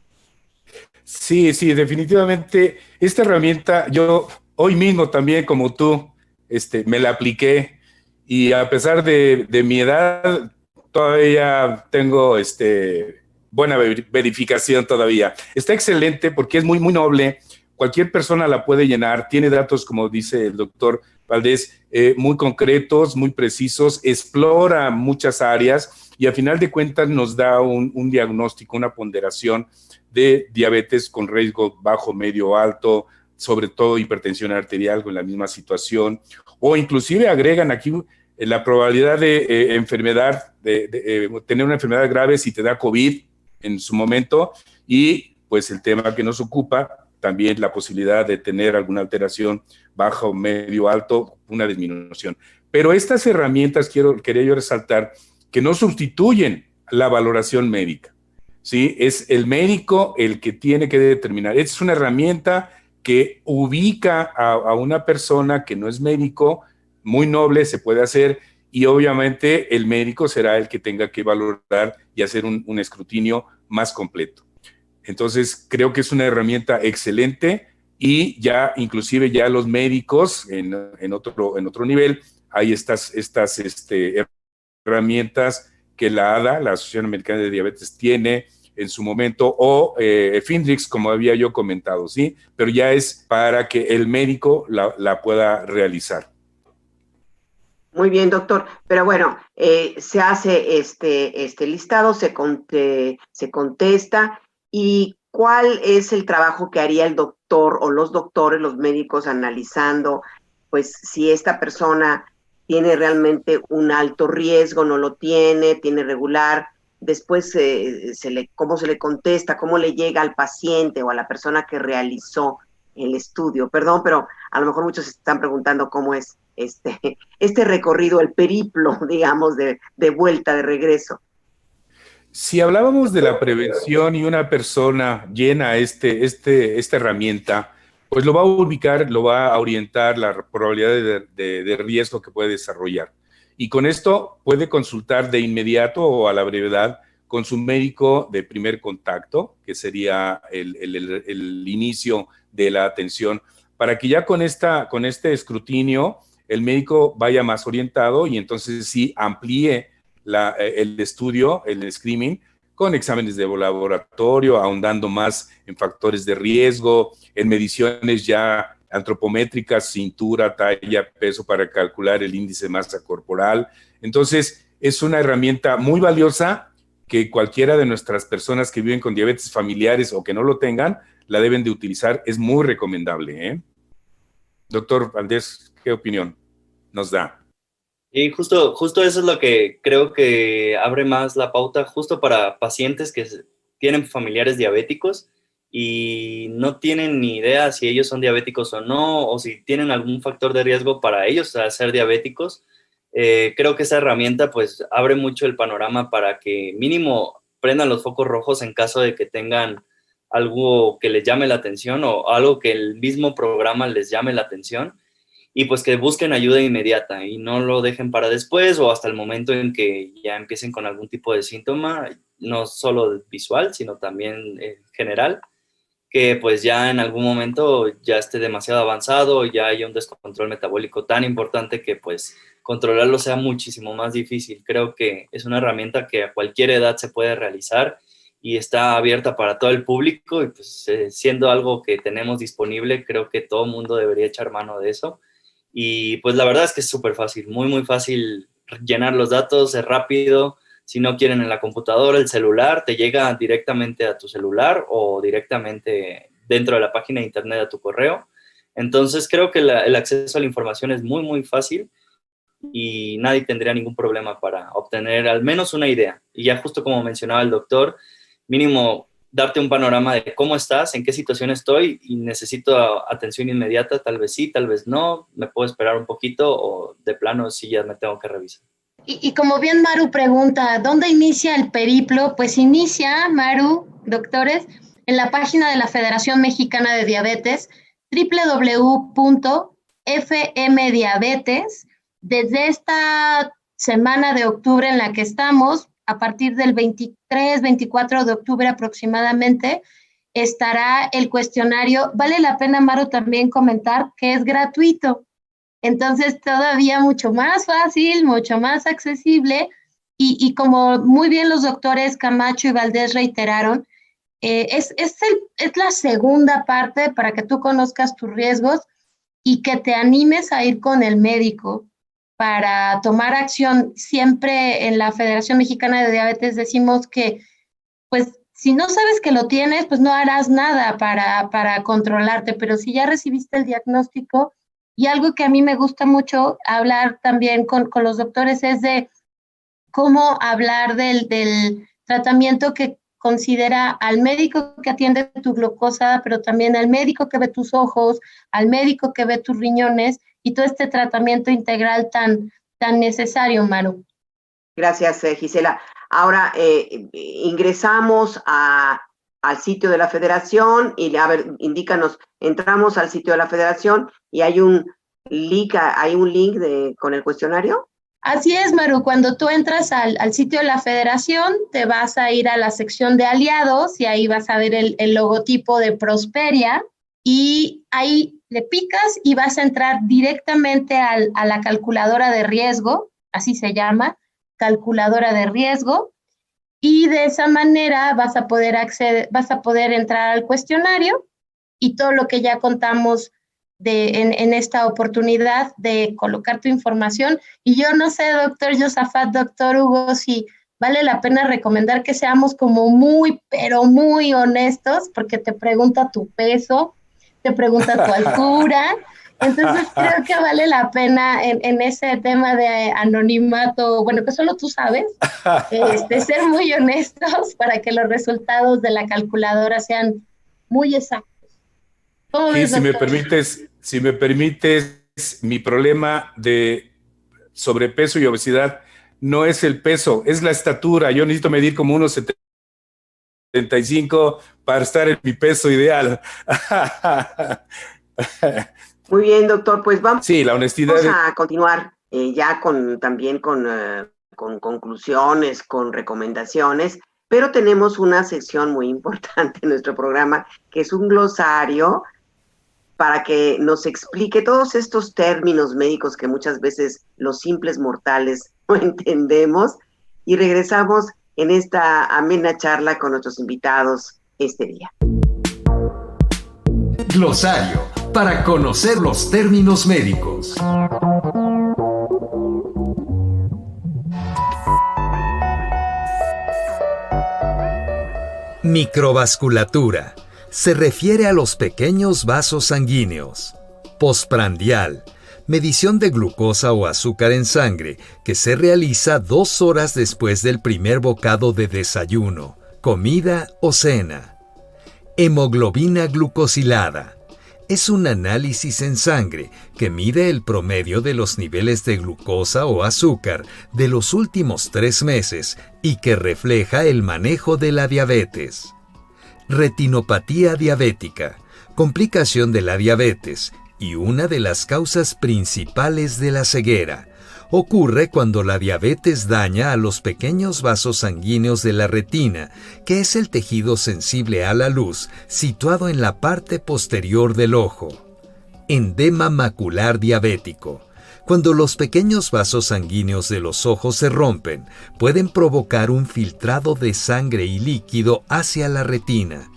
Sí, definitivamente. Esta herramienta, yo hoy mismo también, como tú, me la apliqué y a pesar de mi edad, todavía tengo buena verificación todavía. Está excelente porque es muy, muy noble. Cualquier persona la puede llenar. Tiene datos, como dice el doctor Valdés, muy concretos, muy precisos. Explora muchas áreas y a final de cuentas nos da un diagnóstico, una ponderación de diabetes con riesgo bajo, medio, alto, sobre todo hipertensión arterial con la misma situación, o inclusive agregan aquí la probabilidad de enfermedad, tener una enfermedad grave si te da COVID en su momento, y pues el tema que nos ocupa, también la posibilidad de tener alguna alteración bajo, medio, alto, una disminución. Pero estas herramientas quería yo resaltar que no sustituyen la valoración médica, ¿sí? Es el médico el que tiene que determinar. Es una herramienta que ubica a una persona que no es médico, muy noble, se puede hacer, y obviamente el médico será el que tenga que valorar y hacer un escrutinio más completo. Entonces, creo que es una herramienta excelente, y ya inclusive ya los médicos en otro nivel, hay estas herramientas que la ADA, la Asociación Americana de Diabetes, tiene en su momento, o FINDRIX, como había yo comentado, ¿sí? Pero ya es para que el médico la pueda realizar. Muy bien, doctor. Pero bueno, se hace este listado, se contesta. ¿Y cuál es el trabajo que haría el doctor o los doctores, los médicos, analizando, pues, si esta persona tiene realmente un alto riesgo, no lo tiene regular? Después, ¿cómo se le contesta? ¿Cómo le llega al paciente o a la persona que realizó el estudio? Perdón, pero a lo mejor muchos se están preguntando cómo es este recorrido, el periplo, digamos, de vuelta, de regreso. Si hablábamos de la prevención y una persona llena esta herramienta, pues lo va a ubicar, lo va a orientar la probabilidad de riesgo que puede desarrollar. Y con esto puede consultar de inmediato o a la brevedad con su médico de primer contacto, que sería el inicio de la atención, para que ya con este escrutinio el médico vaya más orientado y entonces sí amplíe el estudio, el screening, con exámenes de laboratorio, ahondando más en factores de riesgo, en mediciones ya antropométricas, cintura, talla, peso, para calcular el índice de masa corporal. Entonces, es una herramienta muy valiosa que cualquiera de nuestras personas que viven con diabetes familiares o que no lo tengan, la deben de utilizar. Es muy recomendable, ¿eh? Doctor Valdés, ¿qué opinión nos da? Y justo eso es lo que creo que abre más la pauta, justo para pacientes que tienen familiares diabéticos y no tienen ni idea si ellos son diabéticos o no, o si tienen algún factor de riesgo para ellos ser diabéticos. Creo que esa herramienta pues abre mucho el panorama para que mínimo prendan los focos rojos en caso de que tengan algo que les llame la atención o algo que el mismo programa les llame la atención, y pues que busquen ayuda inmediata y no lo dejen para después o hasta el momento en que ya empiecen con algún tipo de síntoma, no solo visual, sino también general, que pues ya en algún momento ya esté demasiado avanzado, ya haya un descontrol metabólico tan importante que pues controlarlo sea muchísimo más difícil. Creo que es una herramienta que a cualquier edad se puede realizar y está abierta para todo el público, y pues siendo algo que tenemos disponible, creo que todo el mundo debería echar mano de eso. Y pues la verdad es que es súper fácil, muy, muy fácil llenar los datos, es rápido. Si no quieren en la computadora, el celular, te llega directamente a tu celular o directamente dentro de la página de internet a tu correo. Entonces creo que el acceso a la información es muy, muy fácil y nadie tendría ningún problema para obtener al menos una idea. Y ya justo como mencionaba el doctor, mínimo darte un panorama de cómo estás, en qué situación estoy y necesito atención inmediata, tal vez sí, tal vez no, me puedo esperar un poquito o de plano sí ya me tengo que revisar. Y como bien Maru pregunta, ¿dónde inicia el periplo? Pues inicia, Maru, doctores, en la página de la Federación Mexicana de Diabetes, www.fmdiabetes. Desde esta semana de octubre en la que estamos, a partir del 23, 24 de octubre aproximadamente, estará el cuestionario. Vale la pena, Maru, también comentar que es gratuito. Entonces, todavía mucho más fácil, mucho más accesible. Y como muy bien los doctores Camacho y Valdés reiteraron, es la segunda parte para que tú conozcas tus riesgos y que te animes a ir con el médico para tomar acción. Siempre en la Federación Mexicana de Diabetes decimos que, pues, si no sabes que lo tienes, pues no harás nada para controlarte, pero si ya recibiste el diagnóstico Y algo que a mí me gusta mucho hablar también con los doctores es de cómo hablar del tratamiento que considera al médico que atiende tu glucosa, pero también al médico que ve tus ojos, al médico que ve tus riñones y todo este tratamiento integral tan necesario, Maru. Gracias, Gisela. Ahora ingresamos al sitio de la Federación y, a ver, indícanos, entramos al sitio de la Federación y hay un link con el cuestionario. Así es, Maru, cuando tú entras al sitio de la Federación, te vas a ir a la sección de aliados y ahí vas a ver el logotipo de Prosperia y ahí le picas y vas a entrar directamente a la calculadora de riesgo, así se llama, calculadora de riesgo, y de esa manera vas a poder entrar al cuestionario y todo lo que ya contamos en esta oportunidad de colocar tu información. Y yo no sé, doctor Josafat, doctor Hugo, si vale la pena recomendar que seamos como muy, pero muy honestos, porque te pregunta tu peso, te pregunta tu altura. Entonces creo que vale la pena en ese tema de anonimato, bueno, que solo tú sabes, ser muy honestos para que los resultados de la calculadora sean muy exactos. ¿Cómo ves, doctor? Si me permites, mi problema de sobrepeso y obesidad no es el peso, es la estatura. Yo necesito medir como unos 75 para estar en mi peso ideal. Muy bien, doctor, pues vamos, sí, la honestidad a continuar ya también con conclusiones, con recomendaciones, pero tenemos una sección muy importante en nuestro programa, que es un glosario para que nos explique todos estos términos médicos que muchas veces los simples mortales no entendemos, y regresamos en esta amena charla con nuestros invitados este día. Glosario, para conocer los términos médicos. Microvasculatura. Se refiere a los pequeños vasos sanguíneos. Postprandial. Medición de glucosa o azúcar en sangre que se realiza 2 horas después del primer bocado de desayuno, comida o cena. Hemoglobina glucosilada. Es un análisis en sangre que mide el promedio de los niveles de glucosa o azúcar de los últimos 3 meses y que refleja el manejo de la diabetes. Retinopatía diabética, complicación de la diabetes y una de las causas principales de la ceguera. Ocurre cuando la diabetes daña a los pequeños vasos sanguíneos de la retina, que es el tejido sensible a la luz situado en la parte posterior del ojo. Edema macular diabético. Cuando los pequeños vasos sanguíneos de los ojos se rompen, pueden provocar un filtrado de sangre y líquido hacia la retina.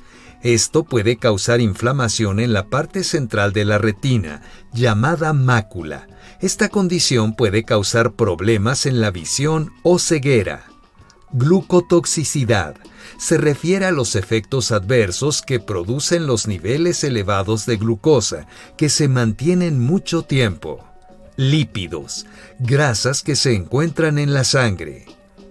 Esto puede causar inflamación en la parte central de la retina, llamada mácula. Esta condición puede causar problemas en la visión o ceguera. Glucotoxicidad. Se refiere a los efectos adversos que producen los niveles elevados de glucosa, que se mantienen mucho tiempo. Lípidos. Grasas que se encuentran en la sangre.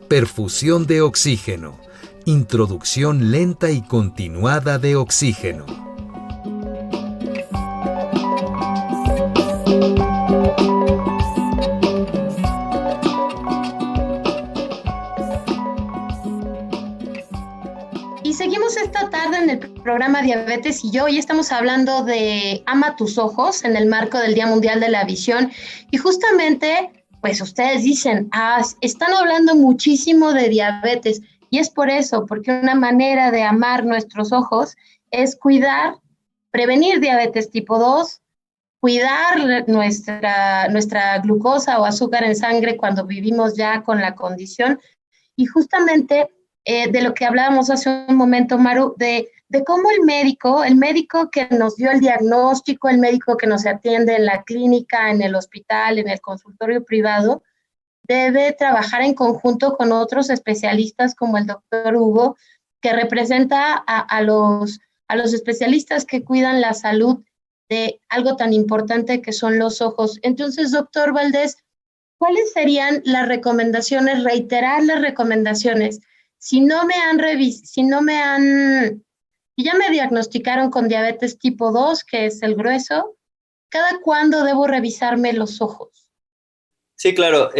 Perfusión de oxígeno. Introducción lenta y continuada de oxígeno. Y seguimos esta tarde en el programa Diabetes y yo. Hoy estamos hablando de Ama tus ojos en el marco del Día Mundial de la Visión. Y justamente, pues ustedes dicen, están hablando muchísimo de diabetes. Y es por eso, porque una manera de amar nuestros ojos es prevenir diabetes tipo 2, cuidar nuestra glucosa o azúcar en sangre cuando vivimos ya con la condición. Y justamente de lo que hablábamos hace un momento, Maru, de cómo el médico que nos dio el diagnóstico, el médico que nos atiende en la clínica, en el hospital, en el consultorio privado, debe trabajar en conjunto con otros especialistas como el doctor Hugo, que representa a los especialistas que cuidan la salud de algo tan importante que son los ojos. Entonces, doctor Valdés, ¿cuáles serían las recomendaciones, reiterar las recomendaciones? Si ya me diagnosticaron con diabetes tipo 2, que es el grueso, ¿cada cuándo debo revisarme los ojos? Sí, claro.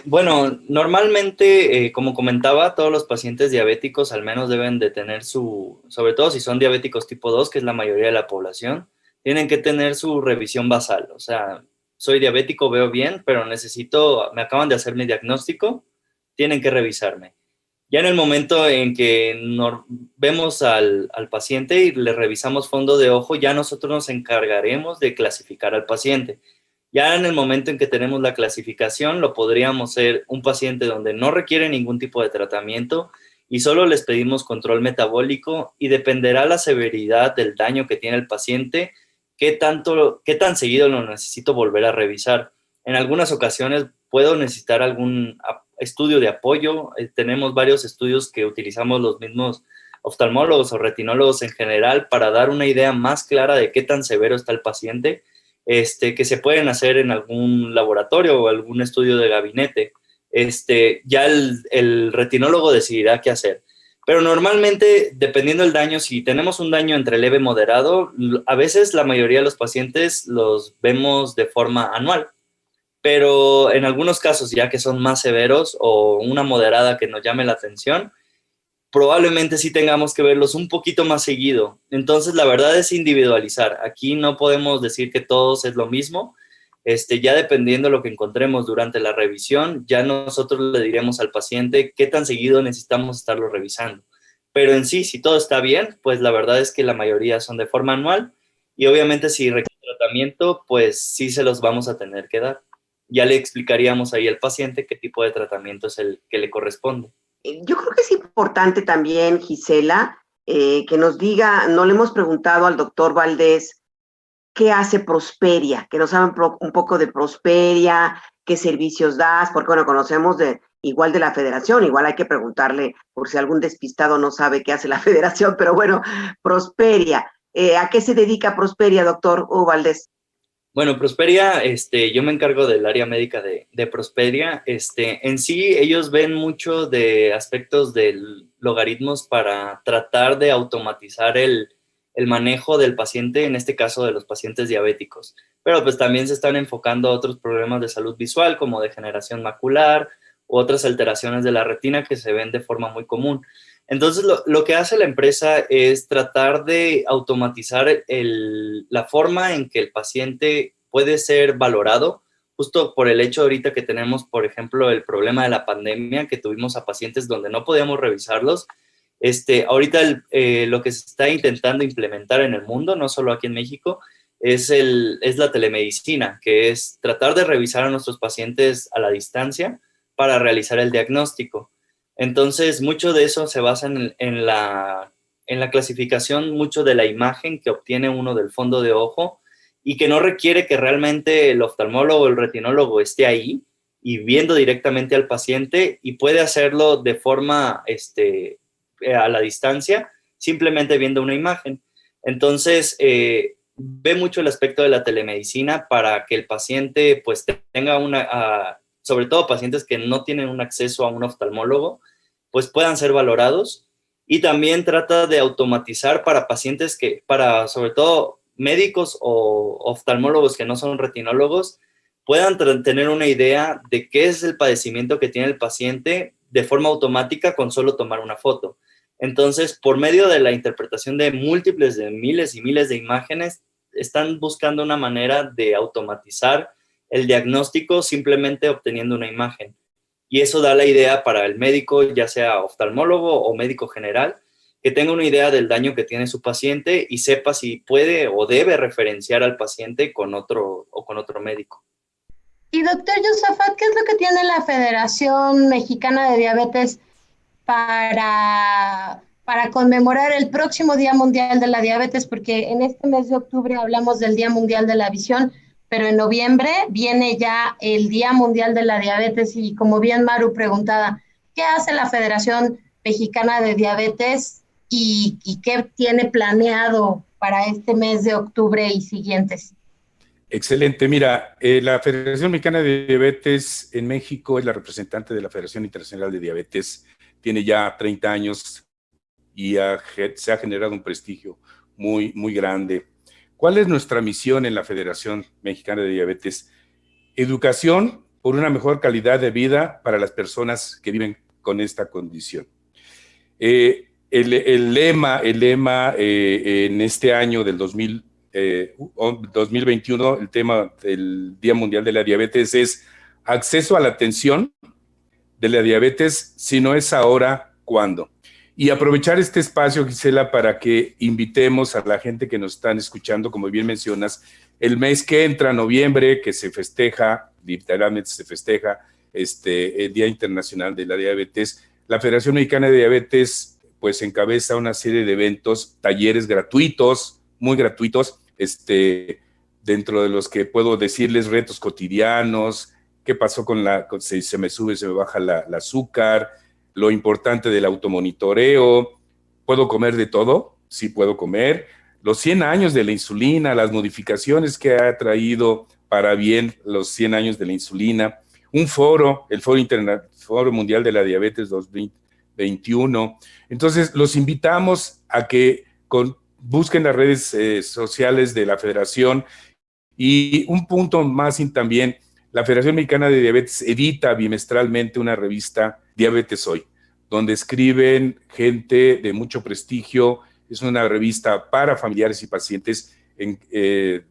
Bueno, normalmente, como comentaba, todos los pacientes diabéticos al menos deben de tener sobre todo si son diabéticos tipo 2, que es la mayoría de la población, tienen que tener su revisión basal. O sea, soy diabético, veo bien, pero me acaban de hacer mi diagnóstico, tienen que revisarme. Ya en el momento en que vemos al paciente y le revisamos fondo de ojo, ya nosotros nos encargaremos de clasificar al paciente. Ya en el momento en que tenemos la clasificación, lo podríamos ser un paciente donde no requiere ningún tipo de tratamiento y solo les pedimos control metabólico, y dependerá la severidad del daño que tiene el paciente, qué tan seguido lo necesito volver a revisar. En algunas ocasiones puedo necesitar algún estudio de apoyo. Tenemos varios estudios que utilizamos los mismos oftalmólogos o retinólogos en general para dar una idea más clara de qué tan severo está el paciente, que se pueden hacer en algún laboratorio o algún estudio de gabinete. Ya el retinólogo decidirá qué hacer. Pero normalmente, dependiendo del daño, si tenemos un daño entre leve y moderado, a veces la mayoría de los pacientes los vemos de forma anual. Pero en algunos casos, ya que son más severos o una moderada que nos llame la atención, probablemente sí tengamos que verlos un poquito más seguido. Entonces, la verdad es individualizar. Aquí no podemos decir que todos es lo mismo. Ya dependiendo de lo que encontremos durante la revisión, ya nosotros le diremos al paciente qué tan seguido necesitamos estarlo revisando. Pero en sí, si todo está bien, pues la verdad es que la mayoría son de forma anual, y obviamente si requiere tratamiento, pues sí se los vamos a tener que dar. Ya le explicaríamos ahí al paciente qué tipo de tratamiento es el que le corresponde. Yo creo que es importante también, Gisela, que nos diga, no le hemos preguntado al doctor Valdés qué hace Prosperia, que nos hablen un poco de Prosperia, qué servicios das, porque bueno, conocemos igual de la federación, igual hay que preguntarle por si algún despistado no sabe qué hace la federación, pero bueno, Prosperia, ¿a qué se dedica Prosperia, doctor Valdés? Bueno, Prosperia, yo me encargo del área médica de Prosperia. En sí, ellos ven mucho de aspectos de logaritmos para tratar de automatizar el manejo del paciente, en este caso de los pacientes diabéticos. Pero pues también se están enfocando a otros problemas de salud visual, como degeneración macular u otras alteraciones de la retina que se ven de forma muy común. Entonces, lo que hace la empresa es tratar de automatizar la forma en que el paciente puede ser valorado, justo por el hecho ahorita que tenemos, por ejemplo, el problema de la pandemia, que tuvimos a pacientes donde no podíamos revisarlos. Ahorita lo que se está intentando implementar en el mundo, no solo aquí en México, es la telemedicina, que es tratar de revisar a nuestros pacientes a la distancia para realizar el diagnóstico. Entonces, mucho de eso se basa en la clasificación, mucho de la imagen que obtiene uno del fondo de ojo, y que no requiere que realmente el oftalmólogo o el retinólogo esté ahí y viendo directamente al paciente, y puede hacerlo de forma a la distancia, simplemente viendo una imagen. Entonces, ve mucho el aspecto de la telemedicina para que el paciente pues tenga sobre todo pacientes que no tienen un acceso a un oftalmólogo, pues puedan ser valorados. Y también trata de automatizar para pacientes para sobre todo médicos o oftalmólogos que no son retinólogos, puedan tener una idea de qué es el padecimiento que tiene el paciente de forma automática con solo tomar una foto. Entonces, por medio de la interpretación de de miles y miles de imágenes, están buscando una manera de automatizar el diagnóstico simplemente obteniendo una imagen. Y eso da la idea para el médico, ya sea oftalmólogo o médico general, que tenga una idea del daño que tiene su paciente y sepa si puede o debe referenciar al paciente con otro médico. Y doctor Josafat, ¿qué es lo que tiene la Federación Mexicana de Diabetes para conmemorar el próximo Día Mundial de la Diabetes? Porque en este mes de octubre hablamos del Día Mundial de la Visión, pero en noviembre viene ya el Día Mundial de la Diabetes, y como bien Maru preguntaba, ¿qué hace la Federación Mexicana de Diabetes y qué tiene planeado para este mes de octubre y siguientes? Excelente. Mira, la Federación Mexicana de Diabetes en México es la representante de la Federación Internacional de Diabetes. Tiene ya 30 años y se ha generado un prestigio muy, muy grande. ¿Cuál es nuestra misión en la Federación Mexicana de Diabetes? Educación por una mejor calidad de vida para las personas que viven con esta condición. El lema en este año del 2021, el tema del Día Mundial de la Diabetes es acceso a la atención de la diabetes, si no es ahora, ¿cuándo? Y aprovechar este espacio, Gisela, para que invitemos a la gente que nos están escuchando, como bien mencionas, el mes que entra, noviembre, que se festeja, literalmente se festeja, el Día Internacional de la Diabetes. La Federación Mexicana de Diabetes, pues, encabeza una serie de eventos, talleres gratuitos, muy gratuitos, dentro de los que puedo decirles retos cotidianos, qué pasó si se me sube, se me baja el azúcar, lo importante del automonitoreo, ¿puedo comer de todo? Sí puedo comer. Los 100 años de la insulina, las modificaciones que ha traído para bien los 100 años de la insulina, un foro, el Foro Mundial de la Diabetes 2021. Entonces, los invitamos a que busquen las redes sociales de la Federación. Y un punto más también, la Federación Mexicana de Diabetes edita bimestralmente una revista, Diabetes Hoy, donde escriben gente de mucho prestigio. Es una revista para familiares y pacientes.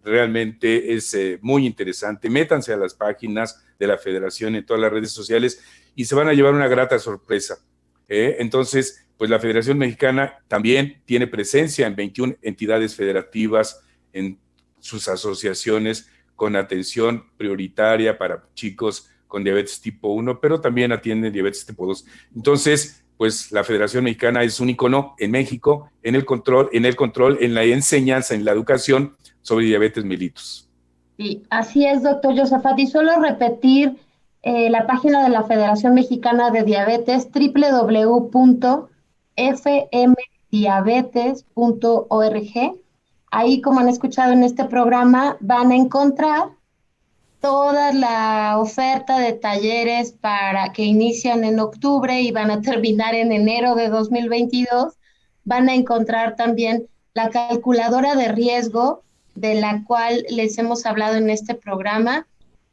Realmente es muy interesante. Métanse a las páginas de la Federación en todas las redes sociales y se van a llevar una grata sorpresa. Entonces, pues la Federación Mexicana también tiene presencia en 21 entidades federativas, en sus asociaciones, con atención prioritaria para chicos con diabetes tipo 1, pero también atienden diabetes tipo 2. Entonces, pues la Federación Mexicana es un ícono en México, en el control, en la enseñanza, en la educación sobre diabetes mellitus. Sí, así es, doctor Josafat. Y solo repetir la página de la Federación Mexicana de Diabetes, www.fmdiabetes.org. Ahí, como han escuchado en este programa, van a encontrar toda la oferta de talleres que inician en octubre y van a terminar en enero de 2022. Van a encontrar también la calculadora de riesgo, de la cual les hemos hablado en este programa,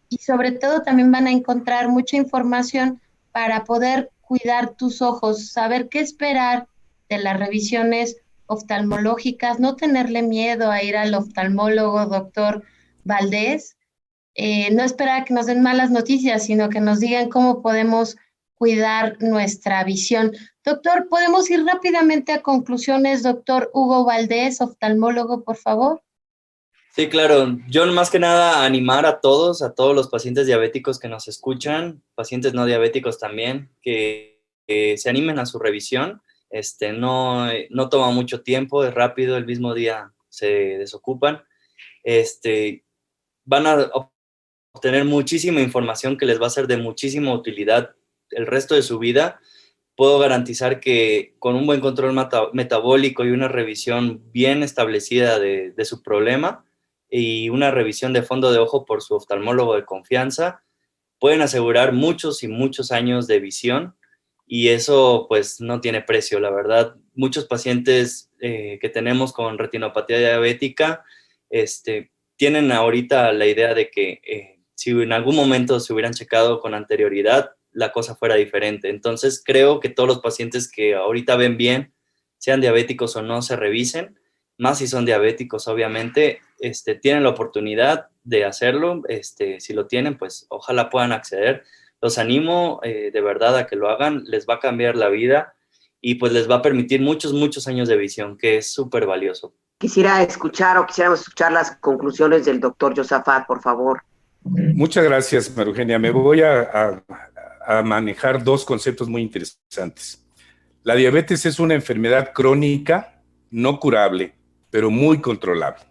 y sobre todo también van a encontrar mucha información para poder cuidar tus ojos, saber qué esperar de las revisiones oftalmológicas, no tenerle miedo a ir al oftalmólogo, doctor Valdés, no esperar a que nos den malas noticias, sino que nos digan cómo podemos cuidar nuestra visión. Doctor, ¿podemos ir rápidamente a conclusiones? Doctor Hugo Valdés, oftalmólogo, por favor. Sí, claro. Yo más que nada animar a todos los pacientes diabéticos que nos escuchan, pacientes no diabéticos también, que se animen a su revisión. No toma mucho tiempo, es rápido, el mismo día se desocupan. Van a obtener muchísima información que les va a ser de muchísima utilidad el resto de su vida. Puedo garantizar que con un buen control metabólico y una revisión bien establecida de su problema y una revisión de fondo de ojo por su oftalmólogo de confianza, pueden asegurar muchos y muchos años de visión, y eso pues no tiene precio, la verdad. Muchos pacientes que tenemos con retinopatía diabética tienen ahorita la idea de que si en algún momento se hubieran checado con anterioridad, la cosa fuera diferente. Entonces creo que todos los pacientes que ahorita ven bien, sean diabéticos o no, se revisen, más si son diabéticos, obviamente, tienen la oportunidad de hacerlo. Si lo tienen, pues ojalá puedan acceder. Los animo de verdad a que lo hagan, les va a cambiar la vida y pues les va a permitir muchos, muchos años de visión, que es súper valioso. Quisiéramos escuchar las conclusiones del doctor Josafat, por favor. Muchas gracias, María Eugenia. Me voy a manejar dos conceptos muy interesantes. La diabetes es una enfermedad crónica, no curable, pero muy controlable,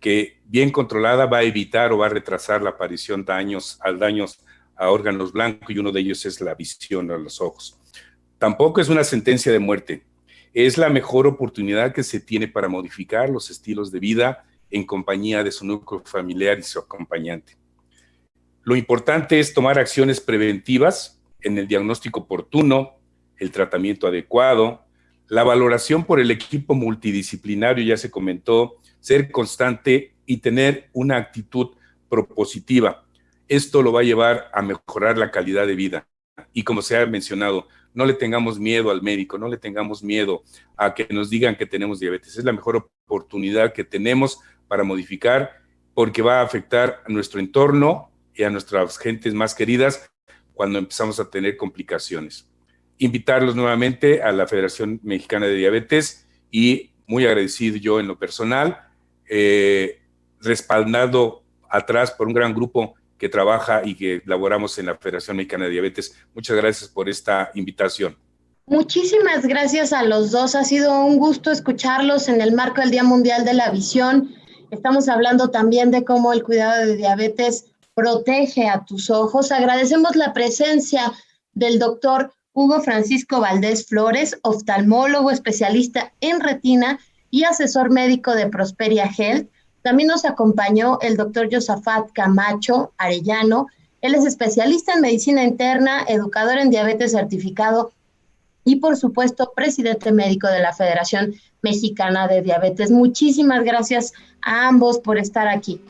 que bien controlada va a evitar o va a retrasar la aparición de daños a órganos blancos, y uno de ellos es la visión a los ojos. Tampoco es una sentencia de muerte. es la mejor oportunidad que se tiene para modificar los estilos de vida en compañía de su núcleo familiar y su acompañante. Lo importante es tomar acciones preventivas en el diagnóstico oportuno, el tratamiento adecuado, la valoración por el equipo multidisciplinario, ya se comentó, ser constante y tener una actitud propositiva. Esto lo va a llevar a mejorar la calidad de vida. Y como se ha mencionado, no le tengamos miedo al médico, no le tengamos miedo a que nos digan que tenemos diabetes. Es la mejor oportunidad que tenemos para modificar, porque va a afectar a nuestro entorno y a nuestras gentes más queridas cuando empezamos a tener complicaciones. Invitarlos nuevamente a la Federación Mexicana de Diabetes y muy agradecido yo en lo personal, respaldado atrás por un gran grupo que trabaja y que laboramos en la Federación Mexicana de Diabetes. Muchas gracias por esta invitación. Muchísimas gracias a los dos. Ha sido un gusto escucharlos en el marco del Día Mundial de la Visión. Estamos hablando también de cómo el cuidado de diabetes protege a tus ojos. Agradecemos la presencia del doctor Hugo Francisco Valdés Flores, oftalmólogo, especialista en retina y asesor médico de Prosperia Health. También nos acompañó el doctor Josafat Camacho Arellano. Él es especialista en medicina interna, educador en diabetes certificado y, por supuesto, presidente médico de la Federación Mexicana de Diabetes. Muchísimas gracias a ambos por estar aquí.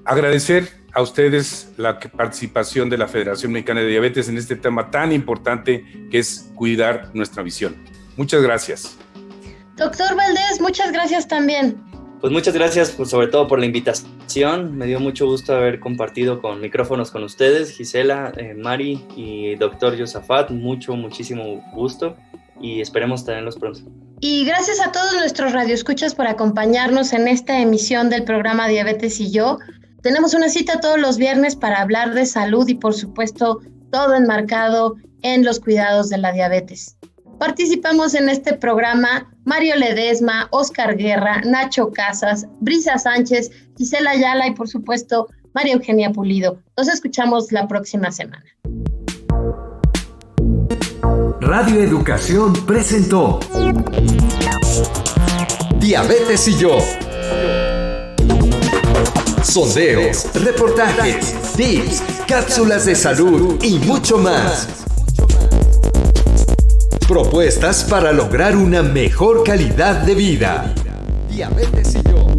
Agradecer a ustedes la participación de la Federación Mexicana de Diabetes en este tema tan importante que es cuidar nuestra visión. Muchas gracias. Doctor Valdés, muchas gracias también. Pues muchas gracias, sobre todo por la invitación. Me dio mucho gusto haber compartido con micrófonos con ustedes, Gisela, Mari y doctor Josafat. Muchísimo gusto y esperemos tenerlos pronto. Y gracias a todos nuestros radioescuchas por acompañarnos en esta emisión del programa Diabetes y Yo. Tenemos una cita todos los viernes para hablar de salud y, por supuesto, todo enmarcado en los cuidados de la diabetes. Participamos en este programa Mario Ledesma, Oscar Guerra, Nacho Casas, Brisa Sánchez, Gisela Ayala y, por supuesto, María Eugenia Pulido. Nos escuchamos la próxima semana. Radio Educación presentó Diabetes y Yo. Sondeos, reportajes, tips, cápsulas de salud y mucho más. Propuestas para lograr una mejor calidad de vida. Diabetes y Yo.